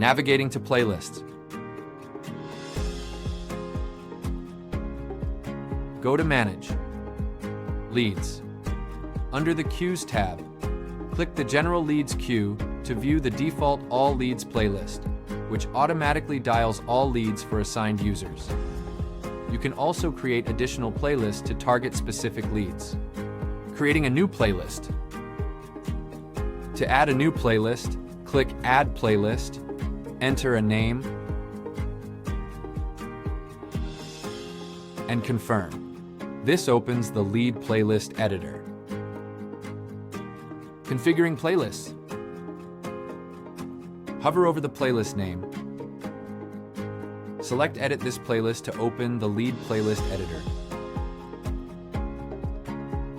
Navigating to playlists. Go to Manage. Leads. Under the Queues tab, click the General Leads queue to view the default All Leads playlist, which automatically dials all leads for assigned users. You can also create additional playlists to target specific leads. Creating a new playlist. To add a new playlist, click Add Playlist, enter a name, and confirm. This opens the Lead Playlist Editor. Configuring playlists. Hover over the playlist name. Select Edit this playlist to open the Lead Playlist Editor.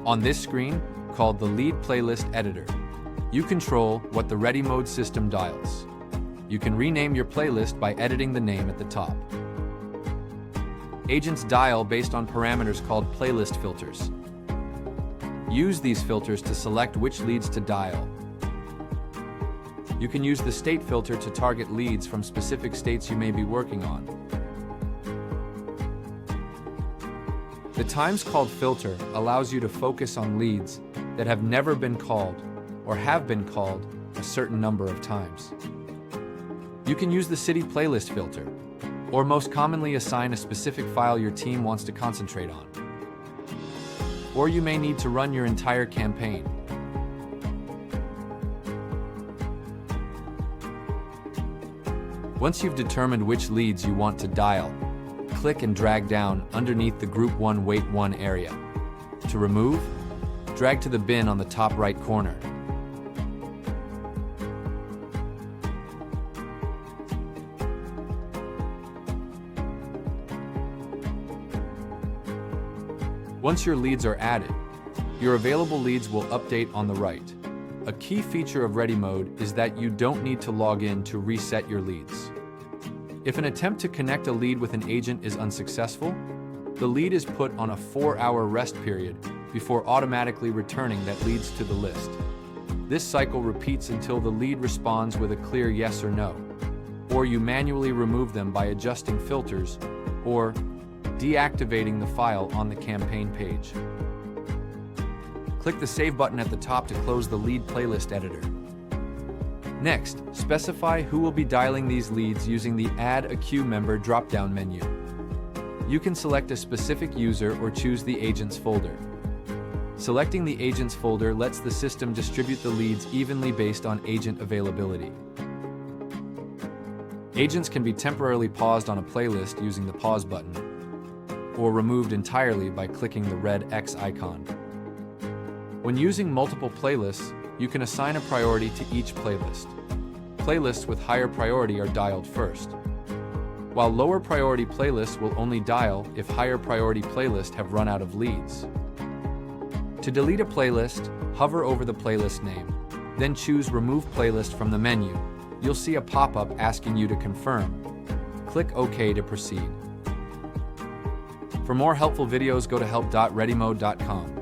On this screen, called the Lead Playlist Editor, you control what the Readymode system dials. You can rename your playlist by editing the name at the top. Agents dial based on parameters called playlist filters. Use these filters to select which leads to dial. You can use the state filter to target leads from specific states you may be working on. The Times Called filter allows you to focus on leads that have never been called or have been called a certain number of times. You can use the City Playlist filter, or most commonly assign a specific file your team wants to concentrate on. Or you may need to run your entire campaign. Once you've determined which leads you want to dial, click and drag down underneath the Group 1 Weight 1 area. To remove, drag to the bin on the top right corner. Once your leads are added, your available leads will update on the right. A key feature of Readymode is that you don't need to log in to reset your leads. If an attempt to connect a lead with an agent is unsuccessful, the lead is put on a 4-hour rest period before automatically returning that leads to the list. This cycle repeats until the lead responds with a clear yes or no, or you manually remove them by adjusting filters or deactivating the file on the campaign page. Click the Save button at the top to close the Lead Playlist Editor. Next, specify who will be dialing these leads using the Add a Queue Member drop-down menu. You can select a specific user or choose the Agents folder. Selecting the Agents folder lets the system distribute the leads evenly based on agent availability. Agents can be temporarily paused on a playlist using the Pause button, or removed entirely by clicking the red X icon. When using multiple playlists, you can assign a priority to each playlist. Playlists with higher priority are dialed first, while lower priority playlists will only dial if higher priority playlists have run out of leads. To delete a playlist, hover over the playlist name, then choose Remove Playlist from the menu. You'll see a pop-up asking you to confirm. Click OK to proceed. For more helpful videos, go to help.readymode.com.